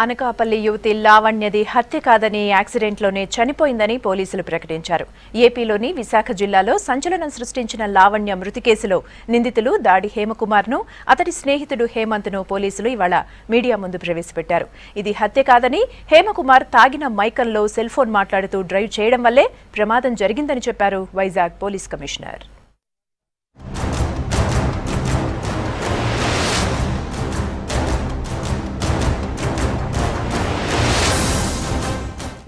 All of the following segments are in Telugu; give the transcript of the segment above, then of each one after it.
అనకాపల్లి యువతి లావణ్యది హత్య కాదని యాక్సిడెంట్లోనే చనిపోయిందని పోలీసులు ప్రకటించారు. ఏపీలోని విశాఖ జిల్లాలో సంచలనం సృష్టించిన లావణ్య మృతి కేసులో నిందితులు దాడి హేమకుమార్ను, అతడి స్నేహితుడు హేమంత్ను పోలీసులు ఇవాళ మీడియా ముందు ప్రవేశపెట్టారు. ఇది హత్య కాదని, హేమకుమార్ తాగిన మైకంలో సెల్ ఫోన్ మాట్లాడుతూ డ్రైవ్ చేయడం వల్లే ప్రమాదం జరిగిందని చెప్పారు వైజాగ్ పోలీస్ కమిషనర్.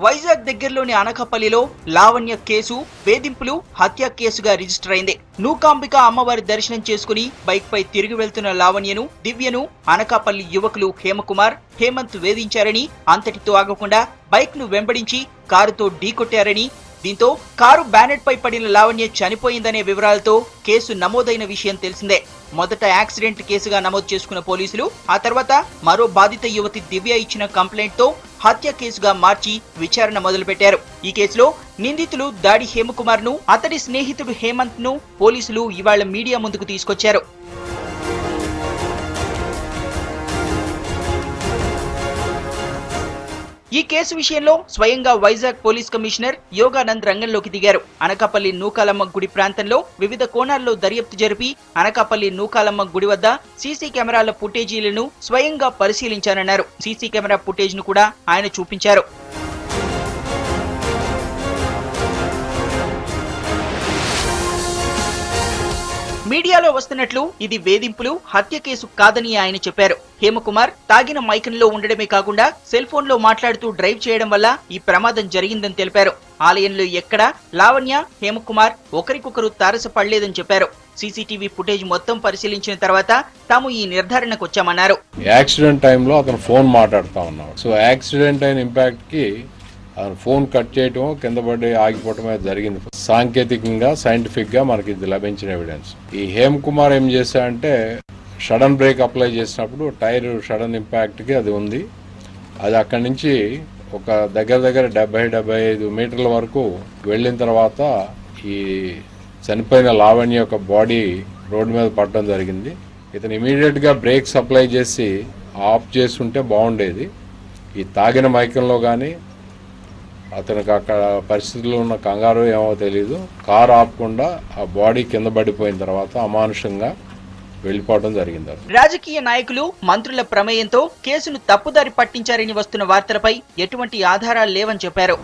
వైజాగ్ దగ్గరలోని అనకాపల్లిలో లావణ్య కేసు వేధింపులు హత్య కేసుగా రిజిస్టర్ అయింది. నూకాంబిక అమ్మవారి దర్శనం చేసుకుని బైక్ పై తిరిగి వెళ్తున్న లావణ్యను, దివ్యను అనకాపల్లి యువకులు హేమకుమార్, హేమంత్ వేధించారని, అంతటితో ఆగకుండా బైక్ ను వెంబడించి కారుతో ఢీకొట్టారని, దీంతో కారు బ్యానెట్ పై పడిన లావణ్య చనిపోయిందనే వివరాలతో కేసు నమోదైన విషయం తెలిసిందే. మొదట యాక్సిడెంట్ కేసుగా నమోదు చేసుకున్న పోలీసులు ఆ తర్వాత మరో బాధిత యువతి దివ్య ఇచ్చిన కంప్లైంట్ తో హత్య కేసుగా మార్చి విచారణ మొదలుపెట్టారు. ఈ కేసులో నిందితులు దాడి హేమకుమార్ ను, అతడి స్నేహితుడు హేమంత్ ను పోలీసులు ఇవాళ మీడియా ముందుకు తీసుకొచ్చారు. ఈ కేసు విషయంలో స్వయంగా వైజాగ్ పోలీస్ కమిషనర్ యోగానంద్ రంగంలోకి దిగారు. అనకాపల్లి నూకాలమ్మ గుడి ప్రాంతంలో వివిధ కోణాల్లో దర్యాప్తు జరిపి అనకాపల్లి నూకాలమ్మ గుడి వద్ద సీసీ కెమెరాల ఫుటేజీలను స్వయంగా పరిశీలించారన్నారు. సీసీ కెమెరా ఫుటేజ్ ను కూడా ఆయన చూపించారు. మీడియాలో వస్తున్నట్లు ఇది వేధింపులు, హత్య కేసు కాదని ఆయన చెప్పారు. హేమకుమార్ తాగిన మైకంలో ఉండడమే కాకుండా సెల్ ఫోన్ లో మాట్లాడుతూ డ్రైవ్ చేయడం వల్ల ఈ ప్రమాదం జరిగిందని తెలిపారు. ఆలయంలో ఎక్కడా లావణ్య, హేమకుమార్ ఒకరికొకరు తారసపడలేదని చెప్పారు. సీసీటీవీ ఫుటేజ్ మొత్తం పరిశీలించిన తర్వాత తాము ఈ నిర్ధారణకు వచ్చామన్నారు. యాక్సిడెంట్ టైంలో అతను ఫోన్ మాట్లాడుతా ఉన్నాడు. సో యాక్సిడెంట్ అయిన ఇంపాక్ట్ కి ఫోన్ కట్ చేయటం, కింద పడి ఆగిపోవటం జరిగింది. సాంకేతికంగా, సైంటిఫిక్ గా మనకి ఇది లభించిన ఎవిడెన్స్. ఈ హేమ్ కుమార్ ఏం చేశాడంటే సడన్ బ్రేక్ అప్లై చేసినప్పుడు టైర్ సడన్ ఇంపాక్ట్ కి అది ఉంది. అది అక్కడి నుంచి ఒక దగ్గర 70-75 మీటర్ల వరకు వెళ్ళిన తర్వాత ఈ చనిపోయిన లావణ్య యొక్క బాడీ రోడ్డు మీద పడడం జరిగింది. ఇతను ఇమీడియట్ గా బ్రేక్స్ అప్లై చేసి ఆఫ్ చేస్తుంటే బాగుండేది. ఈ తాగిన మైకంలో కానీ అతనికి అక్కడ పరిస్థితుల్లో ఉన్న కంగారు ఏమో తెలీదు, కారు ఆపకుండా ఆ బాడీ కింద పడిపోయిన తర్వాత అమానుషంగా వెళ్లిపోవడం జరిగింది. రాజకీయ నాయకులు, మంత్రుల ప్రమేయంతో కేసును తప్పుదారి పట్టించారని వస్తున్న వార్తలపై ఎటువంటి ఆధారాలు లేవని చెప్పారు.